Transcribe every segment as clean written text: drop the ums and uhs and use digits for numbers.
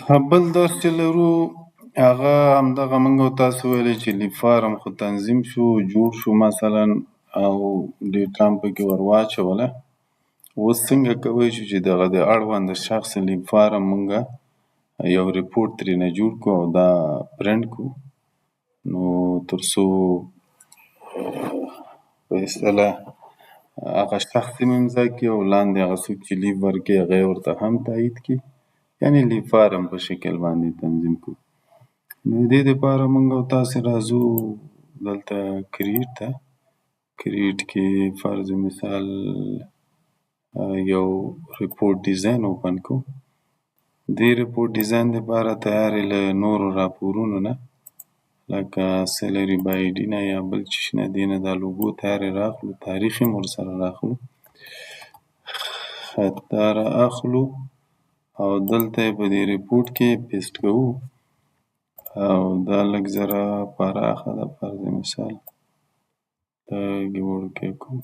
بل درس چې لرو هغه همدغه موږ او تاسو ویلې چې لیف فارم خو تنظیم شو جوړ شو مثلا او ډیټا هم پکې ور واچوله. اوس څنګه کوی شو چې دغه د اړونده شخص لیف فارم موږ یو ریپورټ ترېنه جوړ کړو او دا پرنټ کړو، نو تر څو په اصطلاح هغه شخص یې امضا کړي او لاندې هغه څوک چې لیف ورکوي هغه یې ورته هم تایید کړي، یعنې لیف فارم په شکل باندې تنظیم کړو. نو د دې دپاره موږ او تاسې راځو دلته کریټ ته. کریټ کې فرض مثال یو ریپورټ ډیزاین اوپن کړو. دې ریپورټ ډیزاین دپاره تیار یې له نورو راپورونو نه لکه سیلري بای آی ډي نه یا بل څه شي نه دې نه دا لوګو تیار یې رااخلو، تاریخ یې هم ورسره رااخلو، دا رااخلو او دلته یې په دې ریپورټ کې پیسټ کوو او دا لږ ذره پراخه ده، فرض مثال لږ یې وړوکی کړو،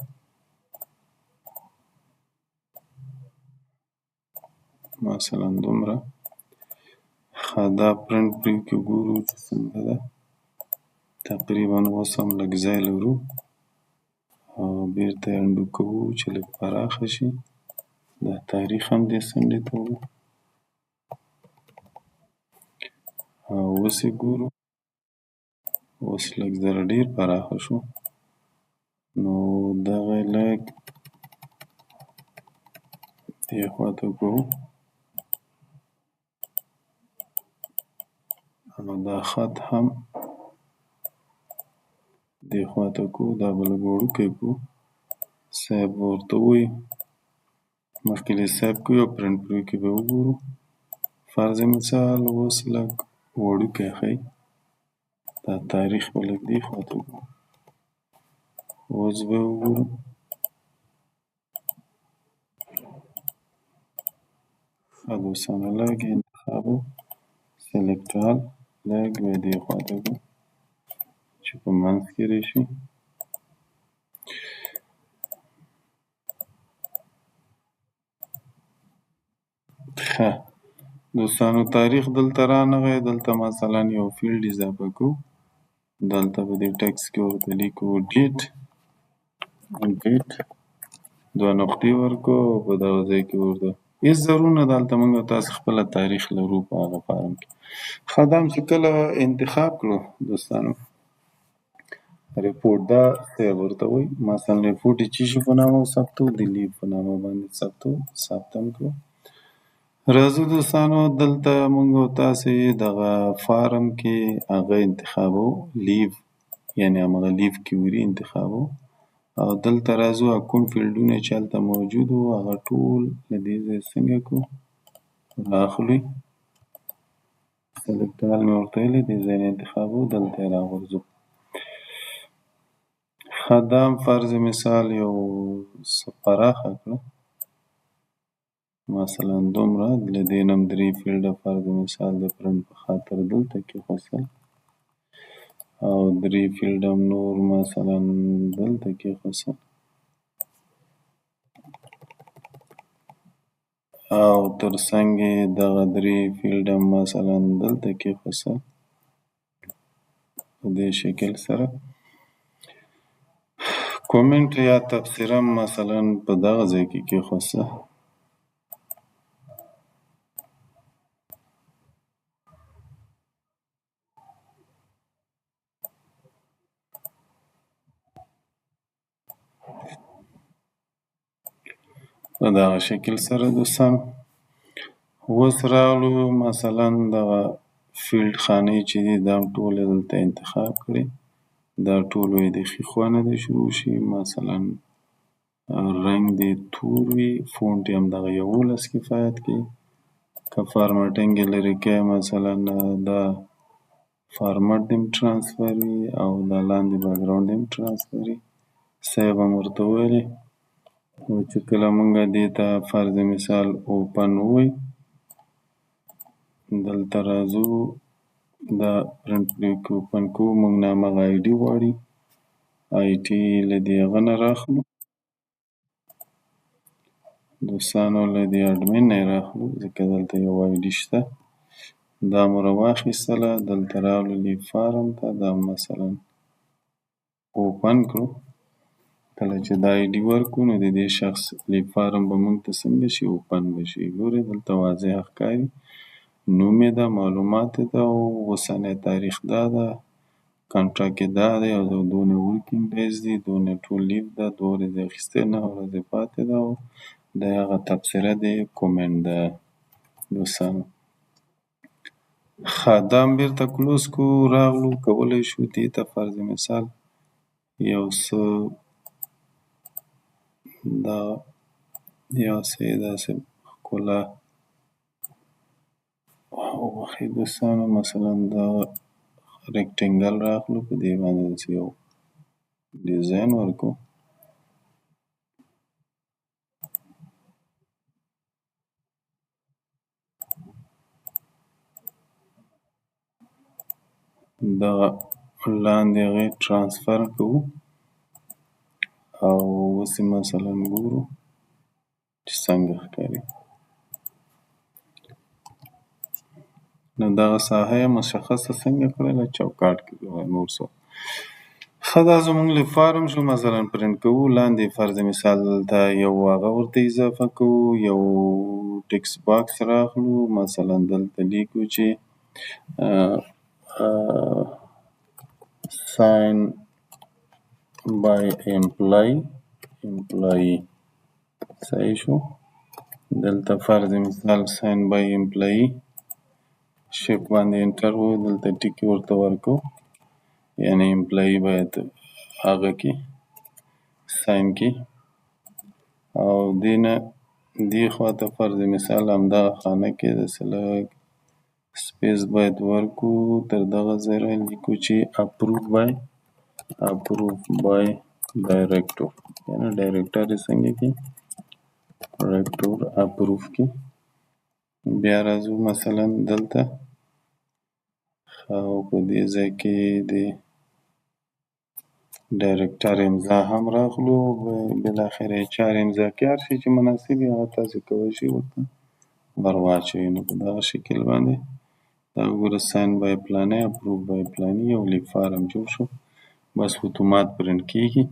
مثلا دومره. ښه دا پرنټ پرې کې ګورو چې څنګه ده، تقریبا اوس هم لږ ځای لرو او بیرته یې انډو کوو چې لږ پراخه شي. دا تاریخ هم دې څنډې ته وړو او اوس یې ګورو، اوس لږ ذره ډېر پراخه شو، نو دغه یې لږ دې خواته کوو او دا خط هم دې خواته کوو، دا به لږ وړوکی کړو، سیب به ورته ووایو. مخکې دې سیب کړو او پرنټ پریو کې به وګورو. فرض مثال اوس لږ وړوکی ښیي، دا تاریخ به لږ دې خواته کړو، اوس به یې وګورو. ښه دوستانو لږ یې انتخابو، سلیکټ آل، لږ به یې دې خواته کړو چې په منځ کې راشي. ښه دوستانو تاریخ دلته رانغی، دلته مثلا یو فیلډ اضافه کوو، دلته په دې ټکس کې ورته لیکو ډیټ، دوه نقطې ورکړو او په دغه ځای کې ورته هېڅ ضرور نه ده، هلته موږ او تاسې خپله تاریخ لرو په هغه فارم کې. ښه دا هم چې کله انتخاب کړو دوستانو ریپورټ، دا څه یې ورته وایي، مثلا ریپورټ یې څه شي په نامه وثبتوو، د لیف په نامه باندې ثبتوو، ثبت هم کړو. راځو دوستانو دلته موږ او تاسې دغه فارم کې هغه انتخابوو، لیف یعنې همغه لیف کیوري انتخابوو او دلته راځو کوم فیلډونه چې هلته موجود وو هغه ټول له دې ځایه څنګه کړو، رااخلو یې، سلیکټ آل مې ورته ویلي، دې ځای نه انتخابوو، دلته یې راغورځوو. ښه دا هم فرض مثال یو څه پراخه کړه، مثلا دومره، له دې نه هم 3 فیلډه فرض مثال د پرنټ په خاطر دلته کېښودل او 3 فیلډه هم نور مثلا دلته کېښودل او تر څنګ یې دغه 3 فیلډه هم مثلا دلته کېښودل په دې شکل سره. کومنټ یا تبصره هم مثلا په دغه ځای کې کېښودل. په دغه شکل سره دوستانو اوس راغلو مثلا دغه فیلډ خانې چې دي دا هم ټولې دلته انتخاب کړې، دا ټول به یې د ښي خوا نه دې شروع شي، مثلا رنګ دې تور وي، فونټ یې همدغه 11 کفایت کوي، که فارمټینګ یې لرې کوې مثلا دا فارمټ دې هم ټرانسفر وي او دا لاندې بیکګراونډ دې هم ټرانسفر وي، سیو هم ورته ویلې. نو چې کله موږ دې ته فرض مثال اوپن ووایو دلته راځو دا پرنټ پریو کې اوپن کوو، موږ نه همغه آی ډي غواړي، آی ټي له دې هغه نه رااخلو دوستانو، له دې اډمین نه یې رااخلو ځکه دلته یو آی ډي شته، دا مو راواخیستله، دلته راغلو لیف فارم ته، دا مثلا اوپن کړو. کله چې دا آی ډي ورکړو نو د دې شخص لیف فارم به موږ ته څنګه شي؟ اوپن به شي. ګورئ دلته واضح ښکاري، نوم یې ده، معلومات یې ده او اوسنی تاریخ دا ده، کنټرکټ یې دا دی او دونه ورکینګ ډیز دي، دونه ټول لیف ده، 2 ورځې اخیستی، 9 ورځې پاتې ده او د هغه تبصره دی، کومنټ ده دوستانو. ښه دا هم بېرته کلوز کړو، راغلو کولی شو دې ته فرض مثال یو څه دغه یو څه یې داسې ښکلا وبخښئ دوستانو، مثلا دغه ریکټنګل راغلو، په دې باندې داسې یو ډیزاین ورکړو. دغه لاندې هغې ټرانسفر کوو او اوس یې مثلا ګورو چې څنګه ښکاري. نو دغه ساحه یې مشخصه څنګه کړله؟ چوکاټ کې نور څه. ښه دا زموږ لیف فارم شو، مثلا پرنټ کوو. لاندې فرض مثال دلته یو هغه ورته اضافه کوو، یو ټکس باکس راغلو، مثلا دلته لیکو چې sign by employee صحیح شو. دلته فرض مثال sign by employee شیپ باندې انټر وو، دلته ټکي ورته ورکو، یعنی امپلایي باید هغه کې ساین کې، او دې نه دې خواته فرض مثال همدغه خانه کې داسې لږ سپیس باید ورکو، تر دغه ځای رالیکو چې اپروف بای ډایرکټور، یعنی ډایرکټر یې څنګه کې ډایرکټور اپروف کې. بیا راځو مثلا دلته او په دې ځای کې د ډایرکټر امضا هم راغلو، بالاخره یې چار امضا کې هر شی چې مناسب وي هغه تاسې کولی شئ ورته ور واچوئ. نو په دغه شکل باندې دا وګوره ساین بای فلانی، اپروف بای فلانی، یو لیف فارم جوړ شو. بس اتومات پرنټ کیږي،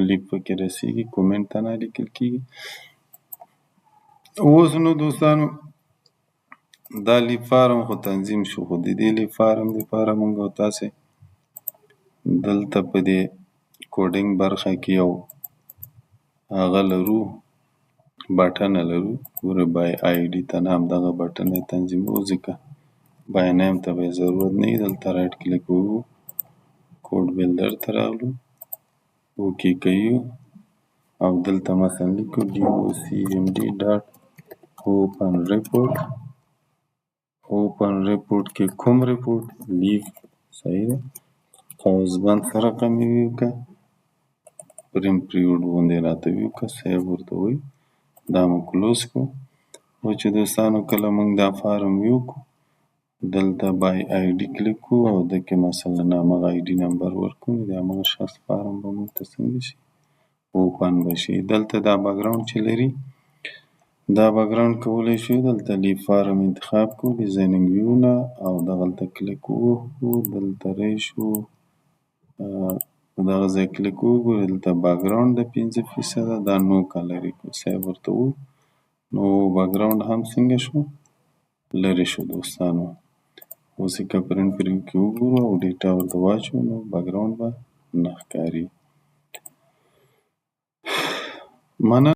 لیف پکې رسیږي، کومنټ ته نه لیکل کیږي. اوس نو دوستانو دا لیف فارم خو تنظیم شو، خو د دې لیف فارم دپاره موږ او تاسې دلته په دې کوډینګ برخه کې یو هغه لرو، بټنه لرو. ګوره بای آی ډي ته نه همدغه بټنه یې تنظیموو، ځکه بای نیم ته به یې ضرورت نه وي. دلته رایټ کلیک وکړو، کوډ بلډر ته راغلو، اوکې کوو او دلته مثلا لیکو docmd ډاټ اوپن ریپورټ. اوپن ریپورټ کې کوم ریپورټ؟ لیف. صحیح ده، قوسبند څه رقم یې وکړه؟ پرنټ پریوډ باندې راته وکړه، سیو ورته وایو. دا مو کلوز کړو. او چې دوستانو کله موږ دا فارم وکړو، دلته بای آی ډي کلیک کوو او دکې مثلا همغه آی ډي نمبر ورکړو، د همغه شخص فارم به موږ ته څنګه شي؟ اوپن به شي. دلته دا بکګراوند چې لري، دا بکګراوند کولی شو دلته لیف فارم انتخاب کړو، ډیزاینینګ ویو نه، او دغلته کلیک ووهو، دلته راشو، دغه ځای کلیک وګورئ، دلته بکګراوند ده 5%، دا نو کلر یې کړو، سیو ورته ووایو. نو بکګراوند هم څنګه شو؟ لرې شو دوستانو. اوس یې که پرنټ پریوډ کې وګورو او ډیټا ورته واچوو نو بکګراوند به نه ښکاري. مننه.